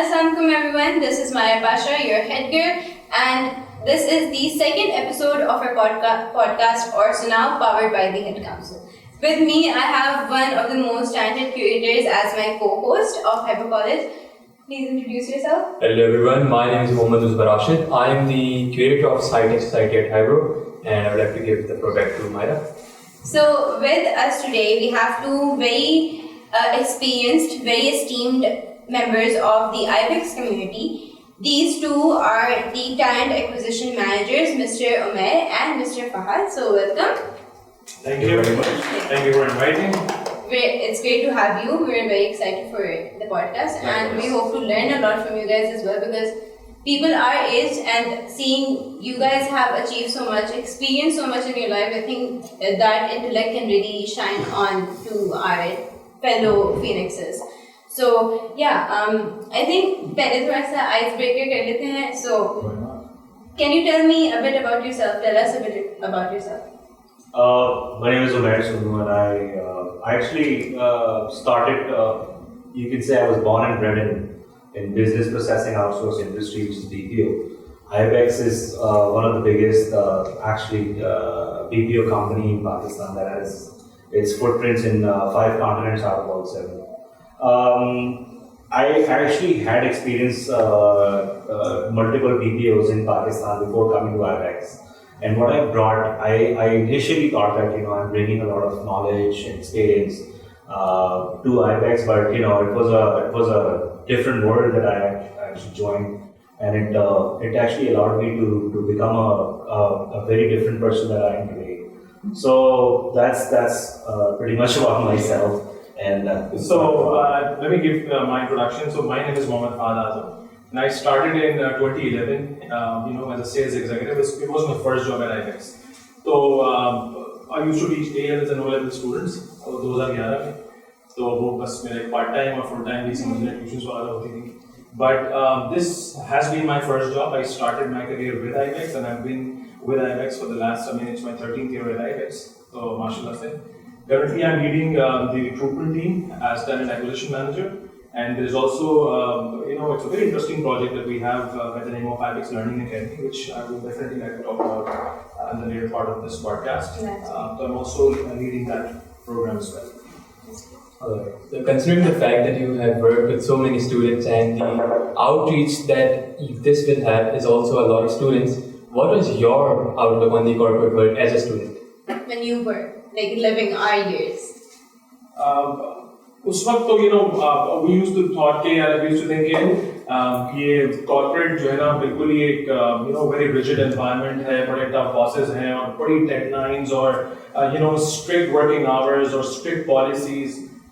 Assalamualaikum everyone, this is Maira Pasha, your head girl, and this is the second episode of our podcast or Sunao, powered by the Head Council. With me, I have one of the most talented curators as my co-host of Highbrow College. Please introduce yourself. Hello everyone, my name is Rashid. I am the curator of Sci-Tech Society at Highbrow, and I would like to give the floor back to Maira. So with us today, we have two very experienced, very esteemed members of the Ibex community. These two are the talent acquisition managers, Mr. Umair and Mr. Fahad. So welcome. Thank you very much. Thank you for inviting. It's great to have you. We're very excited for the podcast, and we hope to learn a lot from you guys as well, because people our age and seeing you guys have achieved so much, experienced so much in your life, I think that intellect can really shine on to our fellow phoenixes. So yeah, I think पहले थोड़ा सा icebreaker कर लेते हैं. So can you tell me a bit about yourself? Tell us a bit about yourself. My name is Umair, and I actually started. You can say I was born and bred in business processing outsource industry, which is BPO. Ibex is one of the biggest BPO company in Pakistan that has its footprints in 5 continents out of all 7. I actually had experienced multiple BPOs in Pakistan before coming to Ibex. And what I brought, I initially thought that, I'm bringing a lot of knowledge and experience to Ibex, but, it was a different world that I actually joined. And it actually allowed me to become a very different person that I am today. So that's pretty much about myself. And let me give my introduction. So my name is Fahad Azam, and I started in 2011. As a sales executive. It was my first job at Ibex. So I used to teach A-levels and O-level students. 2011 में. तो वो बस मेरा एक part time or full time भी समझने tuitions वगैरह होती थी. But this has been my first job. I started my career with Ibex, and I've been with Ibex for the last. it's my 13th year at Ibex. So mashallah se. Currently, I'm leading the recruitment team as talent acquisition manager, and there is also, it's a very interesting project that we have by the name of Ibex Learning Academy, which I will definitely like to talk about in the later part of this podcast. So I'm also leading that program as well. So considering the fact that you have worked with so many students and the outreach that this will have is also a lot of students, what was your outlook on the corporate world as a student? When you were living our years. उस वक्त तो we used to think कि ये corporate जो है ना बिल्कुल ही एक very rigid environment है, बड़े tough bosses हैं और बड़ी deadlines और strict working hours और strict policies.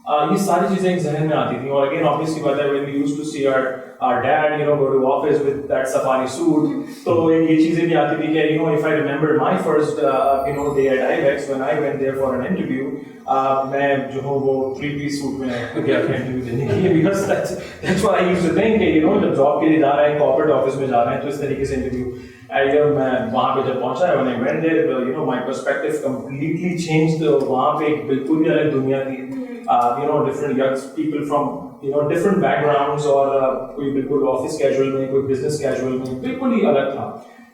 ये सारी चीजें एक जहन में आती थी. और again obviously when we used to see our dad go to office with that safari suit, तो ये चीजें भी आती थी कि if I remember my first day at Ibex when I went there for an interview, मैं जो हूँ वो 3-piece suit में गया था interview देने के लिए, because that's what I used to think कि जब job के लिए जा रहे हैं corporate office में जा रहे हैं तो इस तरीके से interview. मैं वहाँ पे जब पहुँचा, when I went there, my perspective completely changed. वहाँ पे एक बिल्कुल ही अलग दुनिया थी. Different young people from different backgrounds और कोई बिल्कुल office casual में, कोई business casual में, बिल्कुल ही अलग था.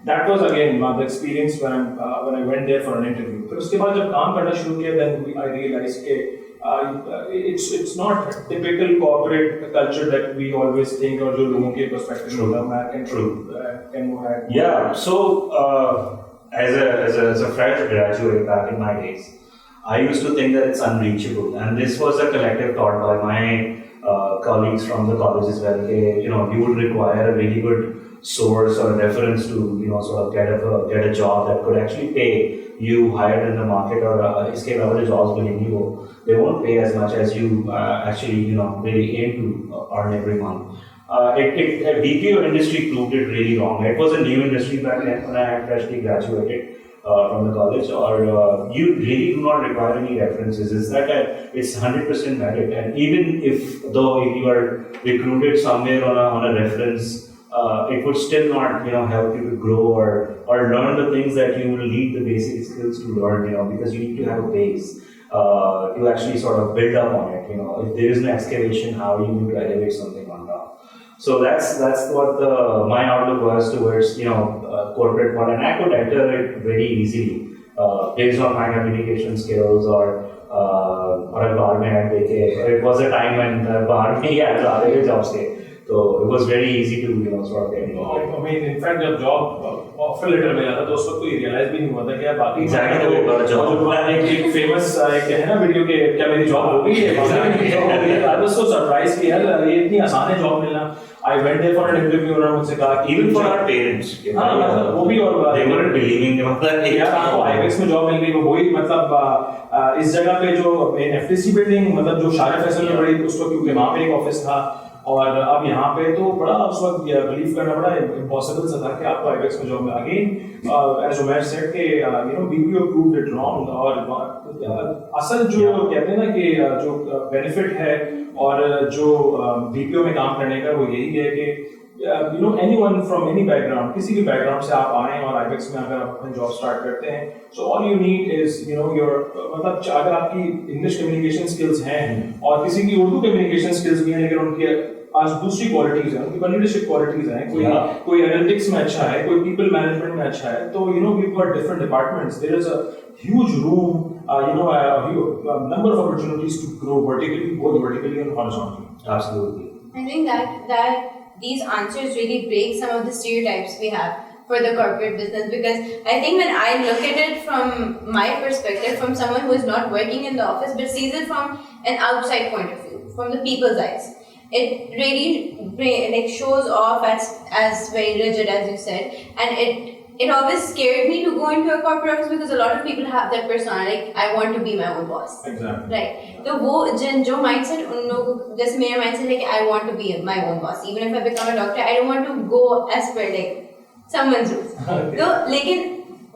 That was again the experience when I went there for an interview. फिर उसके बाद जब काम करना शुरू किया, then I realized कि it's not typical corporate culture that we always think और जो लोगों के perspective होता है. American can go ahead. yeah, so as a fresh graduate back in my days, I used to think that it's unreachable, and this was a collective thought by my colleagues from the college as well. You would require a really good source or reference to sort of get a job that could actually pay you higher than the market, or iske alawa jo jobs milengi wo they won't pay as much as you actually really aim to earn every month. BPO industry proved it really wrong. It was a new industry back then when I had freshly graduated from the college, or you really do not require any references. It's 100% merit, and even if you are recruited somewhere on a reference, it would still not help you to grow or learn the things that you will need the basic skills to learn, because you need to have a base to actually sort of build up on it. If there is an excavation, how are you going to elevate something on top? So that's what my outlook was towards corporate world, and I could enter it very easily based on my communication skills or bar mein ad dekhe. It was a time when bar mein hi ads aa rahe jobs ke, so it was very easy to sort of get into it. I mean, in fact, जब job offer letter मिला था तो उस वक्त तो ये realise भी नहीं हुआ था कि यार बाकी एक फेमस है ना वीडियो के क्या मेरी जॉब हो गई है, आई वाज सो सरप्राइज कि यार ये इतनी आसान है जॉब मिलना. I went there for an interview और उन्होंने मुझसे कहा even for our parents, वो भी और they weren't believing यार आपको Ibex में जॉब मिल गई. वो वही मतलब इस जगह पे जो FTC बिल्डिंग मतलब जो शाह फैसल में बड़ी उस वक्त क्योंकि वहाँ पे एक ऑफिस था, और अब यहाँ पे तो बड़ा उस वक्त बिलीव करना बड़ा इम्पॉसिबल सा था कि आपको Ibex में जॉब में अगेन एज उमैर सेड के BPO proved it wrong. और असल जो कहते हैं ना कि जो बेनिफिट है और जो BPO में काम करने का वो यही है कि anyone from any background, किसी भी बैकग्राउंड से आप आए और Ibex में अगर आप अपनी जॉब स्टार्ट करते हैं, so all you need is your मतलब अगर आपकी इंग्लिश कम्युनिकेशन स्किल्स हैं और किसी की उर्दू कम्युनिकेशन स्किल्स भी हैं लेकिन उनकी आज दूसरी क्वालिटीज हैं, उनकी लीडरशिप क्वालिटीज हैं, कोई एनालिटिक्स में अच्छा है, कोई पीपल मैनेजमेंट में अच्छा है, तो we've got different departments. There is a huge room, a number of opportunities to grow vertically, both vertically and horizontally. Absolutely. I think that these answers really break some of the stereotypes we have for the corporate business, because I think when I look at it from my perspective, from someone who is not working in the office but sees it from an outside point of view, from the people's eyes, it really shows off as very rigid, as you said, and it always scared me to go into a corporate office because a lot of people have that persona, like I want to be my own boss. Exactly. Right. So वो जो mindset उन लोगों जैसे मेरा mindset है कि I want to be my own boss. Even if I become a doctor, I don't want to go as per someone's rules. So लेकिन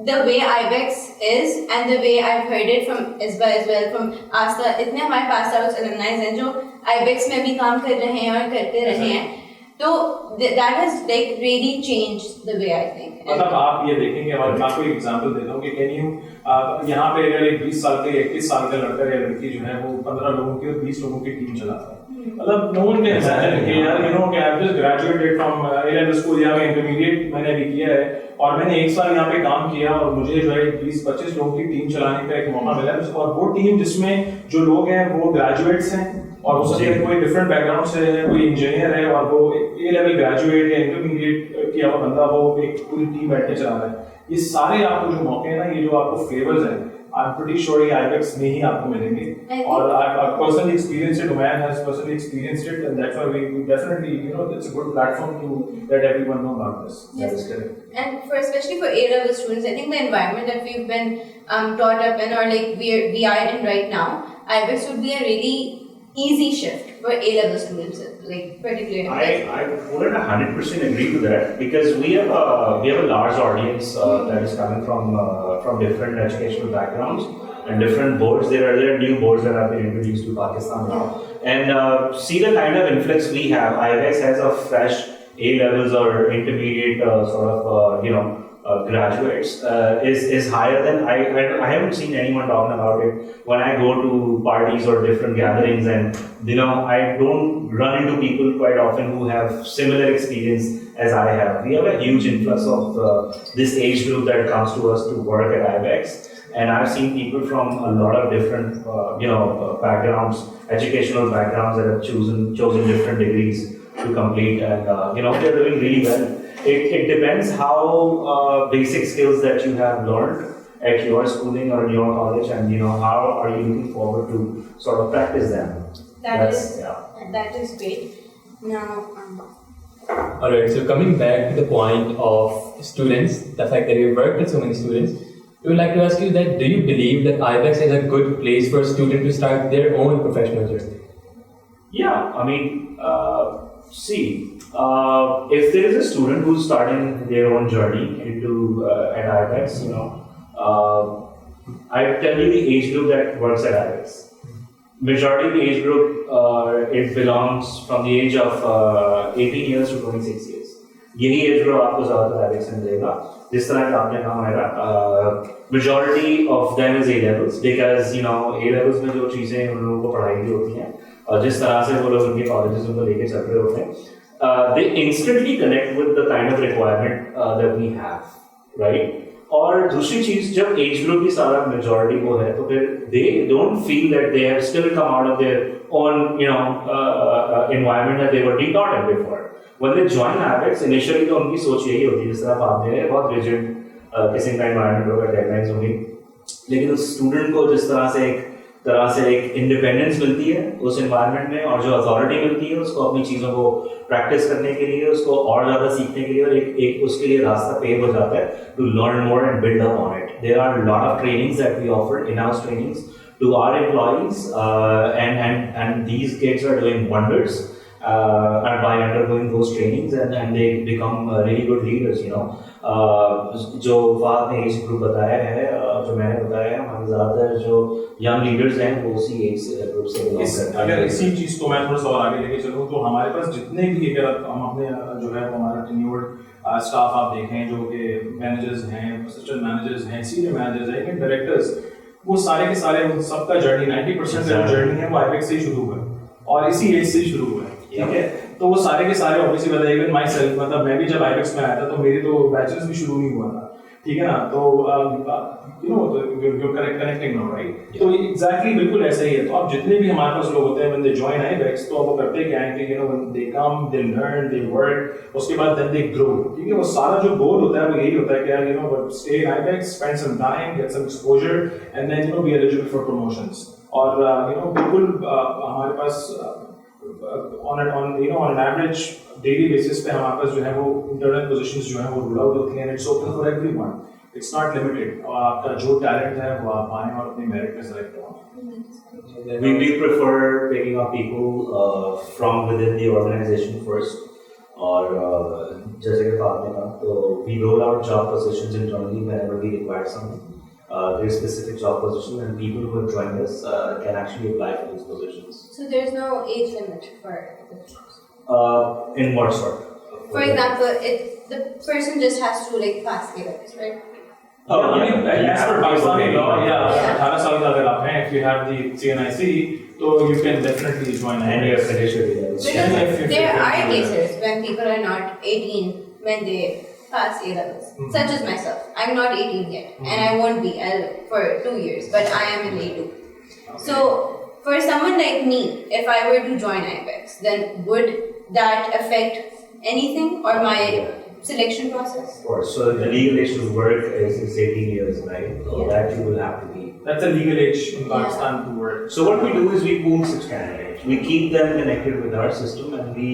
the way Ibex is and the way I've heard it from Musbah as well, from Asta, इतने हमारे पास alumni हैं जो Ibex में भी काम कर रहे हैं और करते रहे हैं, तो that has really changed the way I think. मतलब आप ये देखेंगे, और मैं आपको एक एग्जांपल देता हूँ कि कैन यू यहाँ पे अगर एक 20 साल के 21 साल का लड़का या लड़की जो है वो 15 लोगों की और 20 लोगों की टीम चलाता है, मतलब no one can imagine कि यार कि I've just graduated from A-level school या मैं intermediate मैंने अभी किया है और मैंने एक साल यहाँ पे काम किया और मुझे जो है 20-25 लोगों की टीम चलाने का एक मौका मिला, और वो टीम जिसमें जो लोग हैं वो ग्रेजुएट्स हैं और हो सकता है कोई डिफरेंट बैकग्राउंड से है, कोई इंजीनियर है और वो A-level ग्रेजुएट या इंटरमीडिएट किया हुआ बंदा वो एक पूरी टीम बैठ के चला रहा है. ये सारे आपको जो मौके हैं ना, ये जो आपको फेवर्स हैं, I'm pretty sure ये Ibex में ही आपको मिलेंगे, और I've personally experienced it, Umair has personally experienced it, and that's why we definitely, it's a good platform to let everyone know about this. Yes. And especially for A-level students, I think the environment that we've been taught up in, or we are in right now, Ibex would be a really easy shift for A-level students, particularly. I wouldn't 100% agree to that, because we have a large audience that is coming from different educational backgrounds and different boards. There are new boards that have been introduced to Pakistan now, and see the kind of influx we have. Ibex has a fresh A-levels or intermediate graduates is higher than I haven't seen anyone talking about it when I go to parties or different gatherings, and I don't run into people quite often who have similar experience as I have. We have a huge influx of this age group that comes to us to work at Ibex, and I've seen people from a lot of different backgrounds, educational backgrounds, that have chosen different degrees to complete, and they're doing really well. It depends how basic skills that you have learned at your schooling or in your college, and how are you looking forward to sort of practice them. That is great. Now, Alright, so coming back to the point of students, the fact that you work with so many students, we would like to ask you that, do you believe that Ibex is a good place for a student to start their own professional journey? Yeah, I mean, if there is a student who's starting their own journey into at Ibex, I tell you the age group that works at Ibex. Majority of the age group, it belongs from the age of 18 years to 26 years. यही age group आपको ज़्यादातर Ibex में मिलेगा. जिस तरह का आपने कहा Maira, majority of them is A-levels, because A-levels में जो चीज़ें उन लोगों को पढ़ाई की होती हैं और जिस तरह से वो लोग उनके कॉलेजेस उनको लेके चल रहे होते हैं, they instantly connect with the kind of requirement that we have, right? और दूसरी चीज जब एज ग्रुप भी सारा मेजॉरिटी वो है तो फिर they don't feel that they have still come out of their own environment that they were taught in before. When they join Ibex, initially तो उनकी सोच यही होती है जिस तरह आप दे रहे हैं बहुत rigid किसी का environment होगा, deadlines होंगी, लेकिन उस स्टूडेंट को जिस तरह से एक इंडिपेंडेंस मिलती है उस एनवायरनमेंट में और जो अथॉरिटी मिलती है उसको अपनी चीज़ों को प्रैक्टिस करने के लिए, उसको और ज़्यादा सीखने के लिए और एक उसके लिए रास्ता पेव हो जाता है to learn more and build up on it. There are lot of trainings that we offer, in house trainings to our employees, and these kids are doing wonders by undergoing those trainings, and they become really good leaders. जो Fahd ने age group बताया है, जो मैंने बताया है, हमारे ज़्यादातर जो यंग लीडर्स हैं वो उसी एज ग्रुप से बिलोंग करते हैं. अगर इसी चीज़ को मैं थोड़ा सा और आगे लेके चलूँ तो हमारे पास जितने भी अगर हम अपने जो है हमारा टेन्योर्ड स्टाफ आप देखें जो कि मैनेजर्स हैं, असिस्टेंट मैनेजर्स हैं, सीनियर मैनेजर्स हैं, इवन डायरेक्टर्स, वो सारे के सारे उन सबका जर्नी 90% का जर्नी है वो आईबेक्स से ही शुरू हुआ है और इसी एज से ही शुरू हुआ है. ठीक है, तो वो सारे के सारे ऑब्वियसली बताइए, इवन माई सेल्फ, मतलब मैं भी जब आईबेक्स में आया था तो मेरी तो बैचलर्स भी शुरू नहीं हुआ था. ठीक है ना, तो कनेक्टिंग नो राइट, तो एग्जैक्टली बिल्कुल ऐसा ही है. तो अब जितने भी हमारे पास लोग होते हैं व्हेन दे जॉइन आईबेक्स, तो वो करते क्या है कि when they come, they learn, they work, उसके बाद देन दे ग्रो. ठीक है, वो सारा जो गोल होता है वो यही होता है कि यार stay in Ibex, spend some time, get some exposure and then be eligible for promotions. और बिल्कुल हमारे पास on an average daily basis पे हमारे पास जो है वो internal positions जो है वो roll out होती हैं, and it's open for everyone. It's not limited. और आपका जो talent है वो आप आएं और अपनी merit पे select हो. We prefer taking up people from within the organization first. और जैसे कि बात ने कहा, तो we roll out job positions internally whenever we require something. There's specific job position and people who have joined us can actually apply for these positions. So there's no age limit for the jobs? In what sort? For example, the person just has to pass A-levels, right? Oh, I mean, as per Pakistani law, 18 साल का अगर आप हैं, if you have the CNIC, so you can definitely join. And you have finished with it. Because there are cases when people are not 18 when they pass A-levels, such as myself. I'm not 18 yet, and I won't be for 2 years, but I am in A2. So, for someone like me, if I were to join Ibex, then would that affect anything or my selection process? Of course. So, the legal age to work is 18 years, right? So, that you will have to be. That's a legal age in Pakistan to work. So, what we do is we pool such candidates. We keep them connected with our system and we,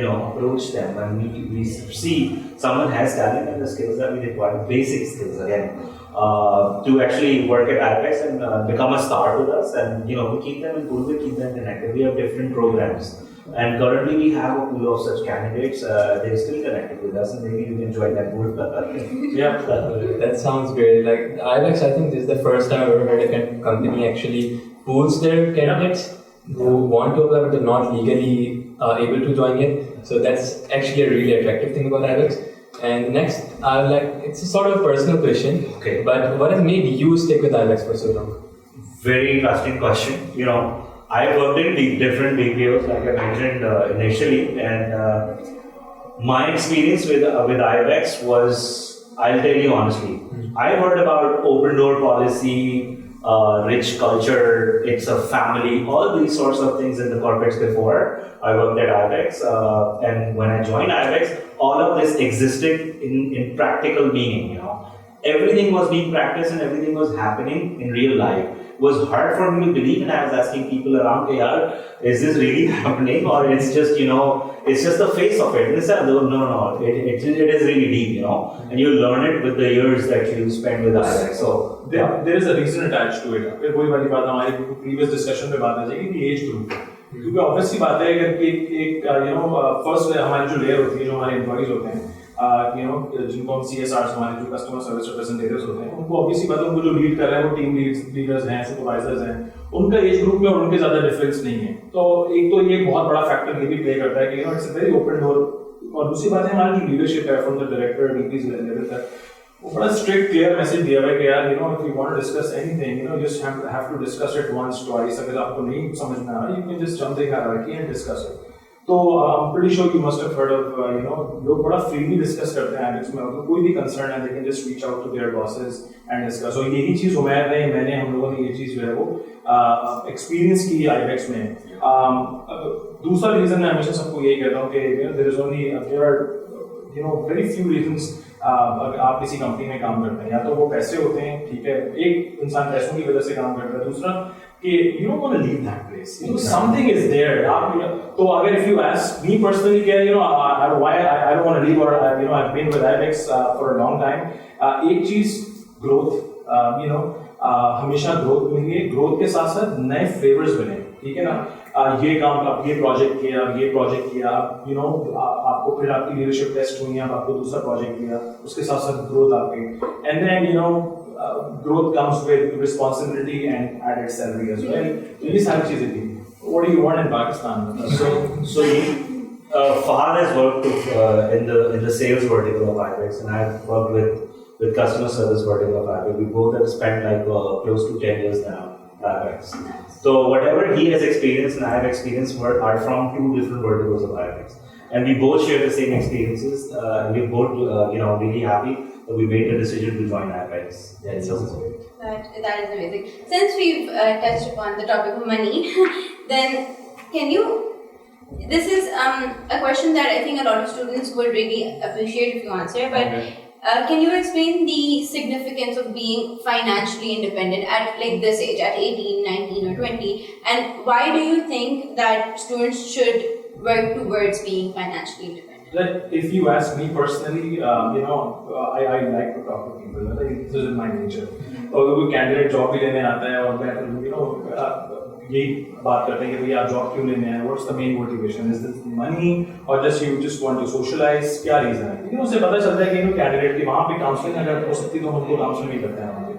approach them when we see someone has talent and the skills that we require, basic skills again, to actually work at Ibex and become a star with us. And, we keep them in pool, we keep them connected. We have different programs. And currently we have a pool of such candidates. They're still connected with us and maybe you can join that pool. Yeah, that sounds great. Like Ibex, I think this is the first time I've ever heard a company actually pools their candidates who want to apply but are not legally able to join yet. So that's actually a really attractive thing about Ibex. And next, it's a sort of personal question. Okay. But what has made you stick with Ibex for so long? Very interesting question. I worked in different BPOs, like I mentioned initially, and my experience with Ibex was, I'll tell you honestly, I heard about open door policy, rich culture, it's a family, all these sorts of things in the corporates before I worked at Ibex, and when I joined Ibex, all of this existed in practical meaning. Everything was being practiced and everything was happening in real life. It was hard for me to believe, and I was asking people around, "Hey, is this really happening, or it's just it's just the face of it?" They said, "No, it is really deep, and you learn it with the years that you spend with Ibex." So there is a reason attached to it. फिर वही वाली बात हमारी previous discussion में बात आ जाएगी कि age group, क्योंकि obviously बात है कि एक first हमारी जो layer होती है, जो हमारे employees होते हैं, जिनको हम CSRs, हमारे जो कस्टमर सर्विस रिप्रेजेंटेटिव्स होते हैं, उनको ऑब्वियसली बात है, उनको जो लीड कर रहे हैं वो टीम लीडर्स हैं, सुपरवाइजर्स हैं, उनका एज ग्रुप में और उनके ज़्यादा डिफरेंस नहीं है. तो एक तो ये बहुत बड़ा फैक्टर ये भी प्ले करता है कि it's a very open door. और दूसरी बात है हमारी जो लीडरशिप है from the director VPs level तक, वो बड़ा स्ट्रिक्ट क्लियर मैसेज दिया हुआ है कि यार if you want to discuss anything, just have to discuss it once twice. अगर आपको नहीं समझ में आ रहा, you can just jump the hierarchy and discuss it. तो I'm pretty sure you must have heard of, लोग बड़ा freely discuss करते हैं Ibex में, अगर कोई भी concern है, they can just reach out to their bosses and discuss. और यही चीज़ उमैर ने, मैंने, हम लोगों ने ये चीज़ जो है वो experience की Ibex में. दूसरा reason मैं हमेशा सबको यही कहता हूँ कि there are very few reasons अगर आप किसी कंपनी में काम करते हैं, या तो वो पैसे होते हैं, ठीक है, एक इंसान पैसों की वजह से काम करता है, दूसरा कि you don't want to leave that place. Something is there. तो अगर if you ask me personally, why I don't want to leave, or I've been with Ibex for a long time. एक चीज growth, हमेशा growth मिलेगी, growth के साथ साथ नए flavors बने, ठीक है ना? ये काम अब ये प्रोजेक्ट किया, आपको फिर आपकी लीडरशिप टेस्ट हुई, अब आपको दूसरा प्रोजेक्ट किया, उसके साथ साथ ग्रोथ आ गई, and then growth comes with responsibility and added salary as well. So ये सारी चीजें थी. What do you want in Pakistan? Fahad has worked in the sales vertical of Ibex, and I've worked with customer service vertical of Ibex. We both have spent close to 10 years now at Ibex. So whatever he has experienced and I have experienced are from two different verticals of Ibex, and we both share the same experiences. We're both really happy that we made the decision to join Ibex. That sounds great. That is amazing. Since we've touched upon the topic of money, then can you? This is a question that I think a lot of students would really appreciate if you answer. But can you explain the significance of being financially independent at like this age, at 18, 19, or 20, and why do you think that students should work towards being financially independent? Like, if you ask me personally, I like to talk to people. Like, this is my nature. और कोई candidate job भी लेने आता है और मैं यही बात करते हैं कि भैया आप जॉब क्यों लेने आए, what's the main motivation, is this money और जस्ट वांट टू सोशलाइज, क्या रीजन है, क्योंकि उससे पता चलता है कि कैंडिडेट की वहाँ पे काउंसलिंग अगर हो सकती तो हमको काउंसलिंग नहीं करते हैं वहाँ पे.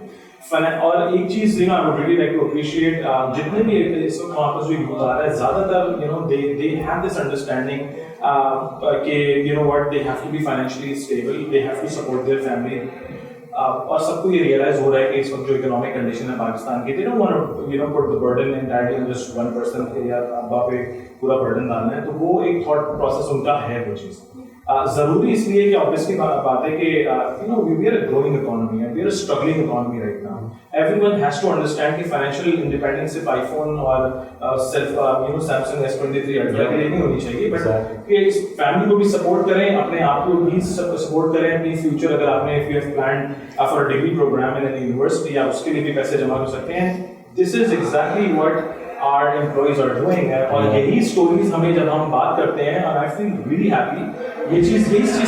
और एक चीज I would really like to appreciate, जितने भी इस वक्त वहाँ पर जो यूथ आ रहा है, ज्यादातर दे हैव दिस अंडरस्टैंडिंग कि what they have to be financially stable, they have to support their family. और सबको ये रियलाइज हो रहा है कि इस वक्त जो इकोनॉमिक कंडीशन है पाकिस्तान की, they don't want to put the burden entirely on just one person के या अब्बा पे पूरा बर्डन डालना है. तो वो एक थॉट प्रोसेस उनका है वो चीज़. जरूरी इसलिए कि ऑब्वियसली बात है कि we are a growing economy and we are a struggling economy right now. Everyone has to understand कि फाइनेंशियल इंडिपेंडेंस सिर्फ आईफोन और सिर्फ सैमसंग S23 अल्ट्रा के लिए नहीं होनी चाहिए, बट कि फैमिली को भी सपोर्ट करें, अपने आप को भी सपोर्ट करें, अपनी फ्यूचर अगर आपने if you have planned for a degree program in an university, आप उसके लिए भी पैसे जमा कर सकते हैं. This is exactly what our employees are doing. और यही स्टोरीज हमें जब हम बात करते हैं, and I feel really happy, ये चीज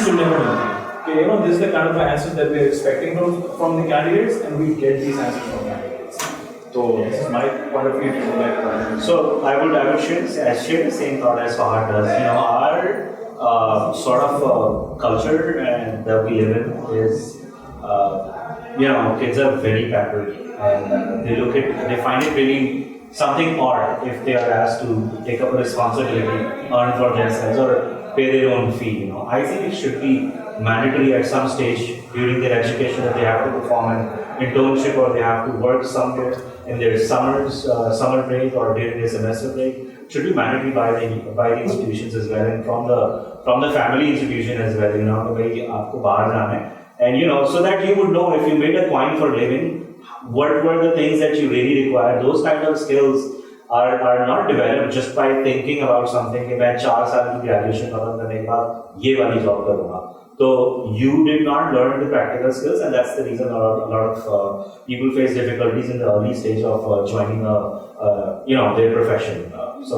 सुनने को मिलती है कि this is the kind of answers that we are expecting from the candidates, and we get these answers from candidates. So this is my point of view. So I would share the same thought as Fahad does. Our sort of culture and that we live in is kids are very pampered, and they find it really something odd if they are asked to take up a responsibility, earn for themselves, or pay their own fee. I think it should be mandatory at some stage during their education that they have to perform an internship or they have to work somewhere in their summer break or during their semester break. It should be mandatory by the institutions as well, and from the family institution as well. कि आपको बाहर जाना है, and so that you would know if you made a coin for living, what were the things that you really require. Those kind of skills are not developed just by thinking about something कि मैं 4 साल की graduation खत्म करने के बाद ये वाली जॉब करूँगा. So you did not learn the practical skills, and that's the reason a lot of people face difficulties in the early stage of joining their profession. So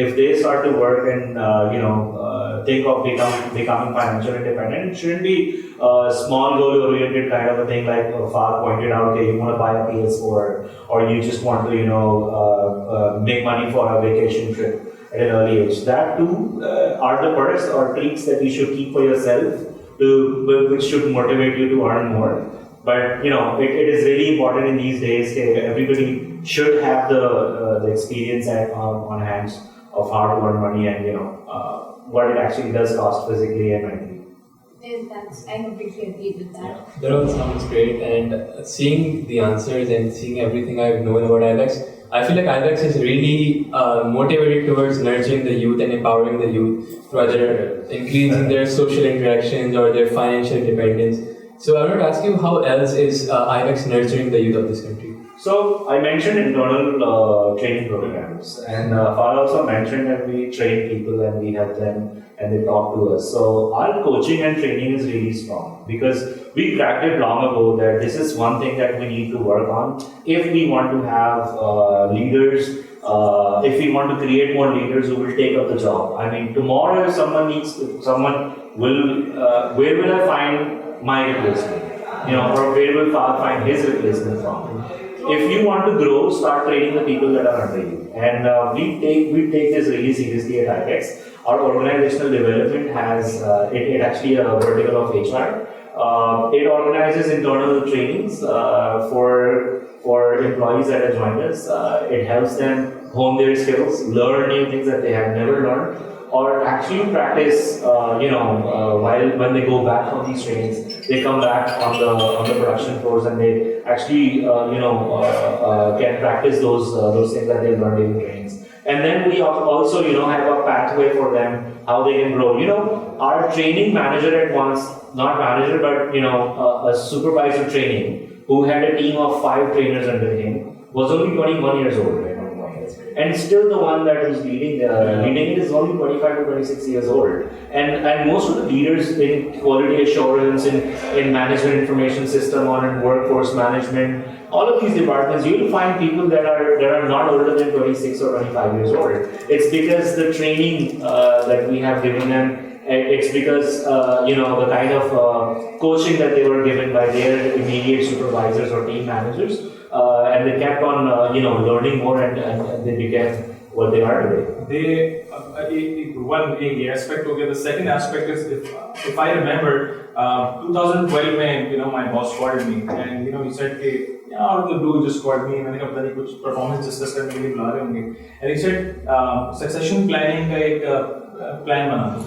if they start to work and think of becoming financially independent, it shouldn't be a small goal-oriented kind of a thing like Fahad pointed out. Okay, you want to buy a PS4, or you just want to make money for a vacation trip at an early age. That too are the perks or treats that you should keep for yourself, which should motivate you to earn more. But it is really important in these days that everybody should have the experience on hands of how to earn money and what it actually does cost physically and mentally. I completely agree with that. Yeah, that all sounds great, and seeing the answers and seeing everything I've known about Ibex, I feel like Ibex is really motivated towards nurturing the youth and empowering the youth through either increasing their social interactions or their financial independence. So I want to ask you, how else is Ibex nurturing the youth of this country? So I mentioned internal training programs, and Fahad also mentioned that we train people and we help them and they talk to us. So our coaching and training is really strong because we cracked it long ago that this is one thing that we need to work on if we want to have leaders. If we want to create more leaders who will take up the job. I mean, tomorrow if where will I find my replacement? Or where will Fahad find his replacement from? If you want to grow, start training the people that are under you. And we take this really seriously at Ibex. Our organizational development has it actually a vertical of HR. It organizes internal trainings for employees that have joined us. It helps them hone their skills, learn new things that they have never learned, or actually practice. When they go back from these trainings, they come back on the production floors and they actually can practice those things that they learned in trainings. And then we also have a pathway for them how they can grow. Our training manager at once, not manager but a supervisor training who had a team of 5 trainers under him was only 21 years old. And still the one that is leading it is only 25 to 26 years old. And most of the leaders in quality assurance, in management information system, or in workforce management, all of these departments, you will find people that are not older than 26 or 25 years old. It's because the training that we have given them, it's because the kind of coaching that they were given by their immediate supervisors or team managers, and they kept on learning more, and they became what they are today. One aspect of it. The second aspect is if I remember 2012 my boss called me and he said out of the blue just called me and मैंने कहा पता नहीं कुछ performance discuss करने के लिए बुला रहे होंगे, and he said succession planning का एक प्लान बना दो.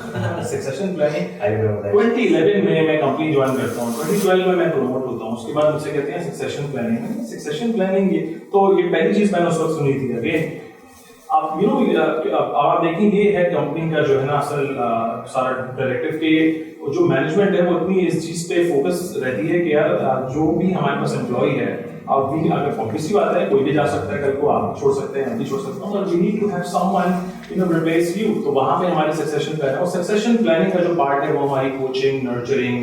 सक्सेशन प्लानिंग 2011 में मैं कंपनी ज्वाइन करता हूँ, 2012 में मैं प्रमोट होता हूँ, उसके बाद मुझसे कहते हैं सक्सेशन प्लानिंग ये पहली चीज मैंने उस वक्त सुनी थी. अगेन आप देखेंगे ये है कंपनी का जो है ना असल सारा डायरेक्टिव के जो मैनेजमेंट है वो इतनी इस चीज पे फोकस रहती है कि यार जो भी हमारे पास एम्प्लॉय है, अब भी अगर ऑब्वियसली बात है कोई भी जा सकता है, कल को आप छोड़ सकते हैं, हम भी छोड़ सकते हैं, we need to have someone replace you. तो वहां पे हमारी सक्सेशन प्लान है, और सक्सेशन प्लानिंग का जो पार्ट है वो हमारी कोचिंग, नर्चरिंग,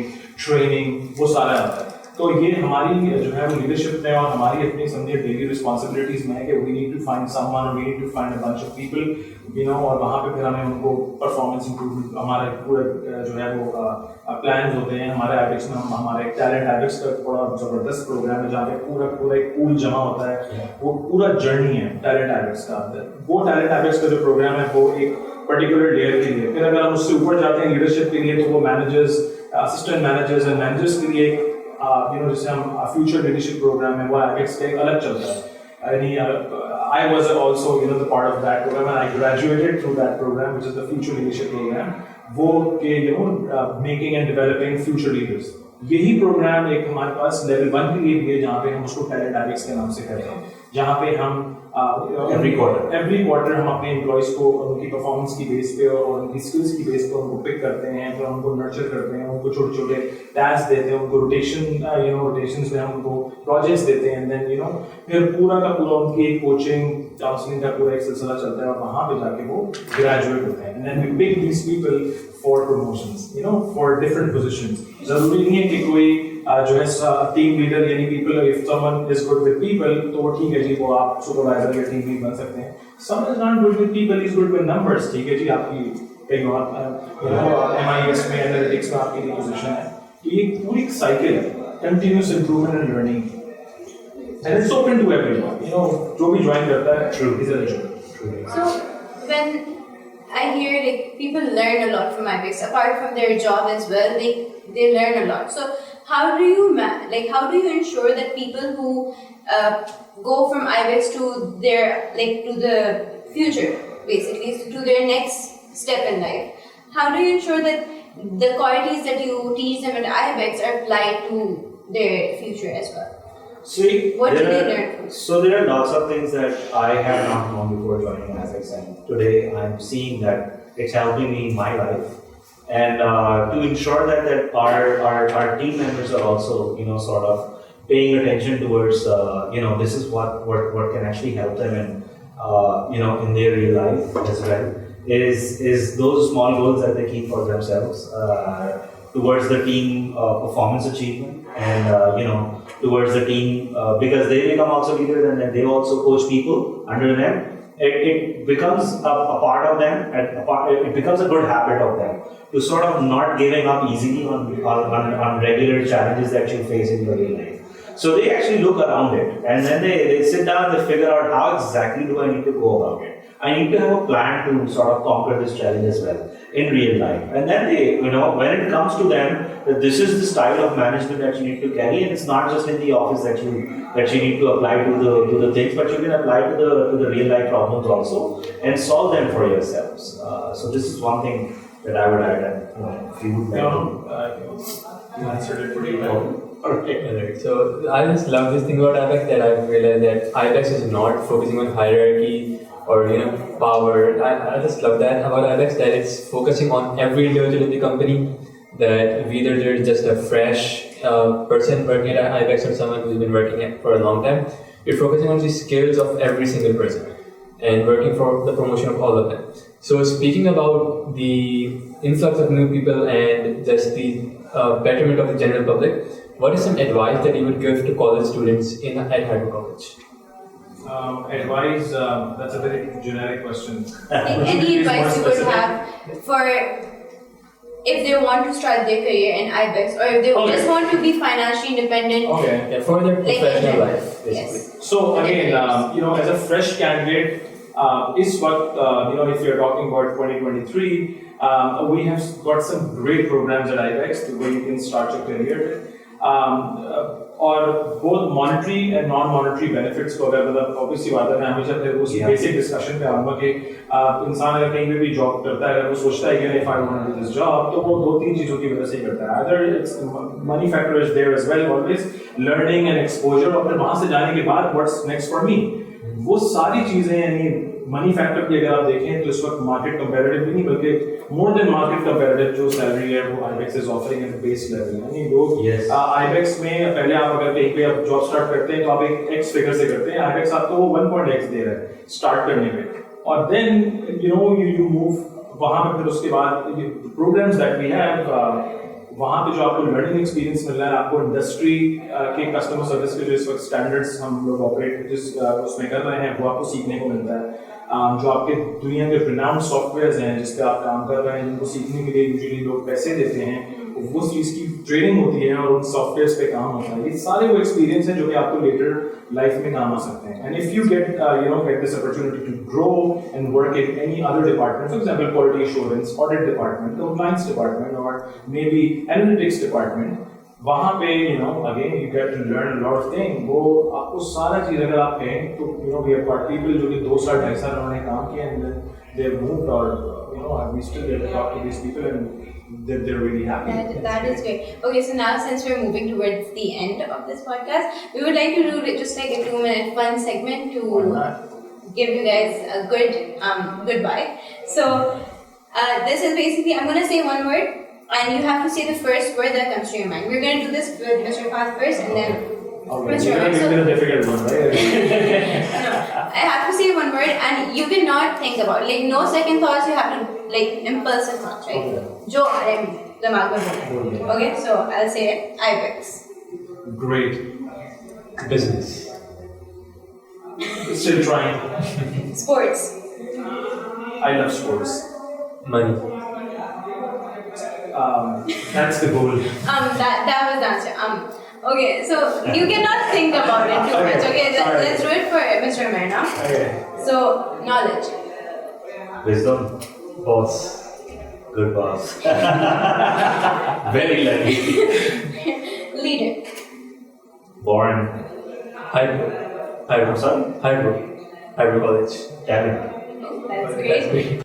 ट्रेनिंग, वो सारा आता है. तो ये हमारी जो है वो लीडरशिप में और हमारी अपनी समझे डेली रिस्पॉन्सिबिलिटीज में है कि we need to find someone, we need to find a bunch of people और वहाँ पे फिर हमें उनको परफॉर्मेंस इंप्रूवमेंट हमारे पूरे जो है वो प्लान्स होते हैं. हमारे आइबेक्स में हमारे टैलेंट आइबेक्स का बड़ा जबरदस्त प्रोग्राम है जहाँ पे पूरा एक पूल जमा होता है, वो पूरा जर्नी है टैलेंट आइबेक्स का. वो टैलेंट आइबेक्स का जो प्रोग्राम है वो एक पर्टिकुलर लेयर के लिए, फिर अगर हम उससे ऊपर जाते हैं लीडरशिप के लिए तो वो managers, assistant managers and managers के लिए जैसे हम फ्यूचर लीडरशिप प्रोग्राम है वो आइबेक्स का एक अलग चलता है. I was also the part of that program and I graduated through that program, which is the future leadership program. वो के making and developing future leaders. यही प्रोग्राम एक हमारे पास लेवल 1 के लिए भी है जहाँ पे हम उसको टैलेंट आइबेक्स के नाम से करते हैं, जहाँ पे हम एवरी क्वार्टर हम अपने एम्प्लॉयज को उनकी परफॉर्मेंस की बेस पे और उनकी स्किल्स की बेस पे उनको पिक करते हैं, फिर उनको नर्चर करते हैं, उनको छोटे छोटे टास्क देते हैं, उनको रोटेशंस में हम उनको प्रोजेक्ट्स देते हैं, देन फिर पूरा का पूरा उनकी एक कोचिंग काउंसलिंग का पूरा एक सिलसिला चलता है और वहाँ पे जाके वो ग्रेजुएट होते हैं. And then we pick these people for promotions, for different positions. जरूरी नहीं है कि कोई जो है टीम लीडर यानी people, if someone is good with people तो वो ठीक है जी, वो आप सुपरवाइजर या टीम लीड बन सकते हैं. Someone is not good with people, is good with numbers, ठीक है जी, आपकी कहीं और MIS में एनालिटिक्स में आपकी पोजीशन है. तो ये पूरी साइकिल है, continuous improvement and learning, and it's open to everyone. जो भी ज्वाइन करता है is eligible. So when I hear like people learn a lot from Ibex apart from their job as well, they learn a lot. So how do you ensure that people who go from Ibex to the future, basically to their next step in life, how do you ensure that the qualities that you teach them at Ibex are applied to their future as well? See, What did you learn? So there are lots of things that I had not known before joining Ibex, and today I'm seeing that it's helping me in my life. And to ensure that our team members are also, sort of paying attention towards, this is what can actually help them in their real life as well, is those small goals that they keep for themselves towards the team performance achievement, and towards the team because they become also leaders, and then they also coach people under them. It becomes a part of them, and it becomes a good habit of them to sort of not giving up easily on regular challenges that you face in your real life. So they actually look around it, and then they sit down and they figure out how exactly do I need to go about it. I need to have a plan to sort of conquer this challenge as well in real life. And then they, when it comes to them, that this is the style of management that you need to carry, and it's not just in the office that you need to apply to the things, but you can apply to the real life problems also and solve them for yourselves. So this is one thing that I would add, and if you would like you answered it pretty well. Alright, so I just love this thing about Ibex, that I've realized that Ibex is not focusing on hierarchy or power. I just love that about Ibex, that it's focusing on every individual in the company. That whether there's just a fresh person working at Ibex or someone who's been working at for a long time, you're focusing on the skills of every single person and working for the promotion of all of them. So speaking about the influx of new people and just the betterment of the general public, what is some advice that you would give to college students at Highbrow College? Advice, that's a very generic question. Any advice you would have for if they want to start their career in Ibex, or if they just want to be financially independent? Okay. Yeah, for their professional life, basically. Yes. So again, as a fresh candidate, is what if you're talking about 2023, we have got some great programs at Ibex where you can start your career. और both monetary and non-monetary benefits को अगर मतलब obviously बात है, मैं हमेशा फिर उसी basic discussion पे आऊँगा कि इंसान अगर कहीं पे भी जॉब करता है, अगर वो सोचता है कि if I want to do this job, तो वो दो तीन चीज़ों की वजह से ही करता है. Either it's money factor is there as well, always learning and exposure, और फिर वहाँ से जाने के बाद what's next for me, वो सारी चीज़ें यानी मनी फैक्टर की अगर आप देखें तो इस वक्त मार्केट कंपैरेटिव भी नहीं बल्कि मोर देन मार्केट कंपैरेटिव जो सैलरी है वो Ibex is offering at base level. यानी लोग आईबेक्स में पहले आप अगर कहीं पे आप जॉब स्टार्ट करते हैं तो आप एक एक्स फिगर से करते हैं, आईबेक्स आपको वो 1.x दे रहा है स्टार्ट करने पे, और देन यू मूव वहां पे. फिर उसके बाद प्रोग्राम्स दैट वी हैव वहाँ पे जो आपको लर्निंग एक्सपीरियंस मिल रहा है, आपको इंडस्ट्री के कस्टमर सर्विस के जो इस वक्त स्टैंडर्ड्स हम लोग ऑपरेट जिस उसमें कर रहे हैं वो आपको सीखने को मिलता है. जो आपके दुनिया के रिनाउंड सॉफ्टवेयर्स हैं जिस पे आप काम कर रहे हैं, जिनको सीखने के लिए यूजुअली लोग पैसे देते हैं, वो चीज़ की ट्रेनिंग होती है और उन सॉफ्टवेयर्स पे काम होता है. ये सारे वो एक्सपीरियंस हैं जो कि आपको लेटर लाइफ में काम आ सकते हैं. And if you get get this opportunity to grow and work in any other department, for example quality assurance, audit department, compliance department और मे बी एनालिटिक्स डिपार्टमेंट, वहाँ पे again you get to learn lot of thing. वो आपको सारा चीज़ अगर आप कहें तो वी हैव गॉट पीपल जो कि 2 साल 2.5 साल उन्होंने काम किया एंड दे हैव मूव्ड, और we still get to talk to these people and they're really happy. That is great. Okay, so now since we're moving towards the end of this podcast, we would like to do just like a 2-minute fun segment to give you guys a good goodbye. So this is basically, I'm going to say one word and you have to say the first word that comes to your mind. We're going to do this with Mr. Fahad first and then Mr. Umair. So, a difficult one, right? No, I have to say one word and you cannot think about it. Like no second thoughts, you have to like impulsive thoughts, right? Okay. जो दिमाग में बोलना. Okay, so I'll say it. Ibex. Great. Business. Still trying. Sports. I love sports. Money. That's the goal. That was the answer. Okay, so you cannot think about it too much. Okay, let's do it for Mr. Umair now. Okay. So knowledge. Wisdom. Boss. Good boss. Very lucky. Leader. Born. Highbrow. I'm sorry? Highbrow College. Talent. That's great.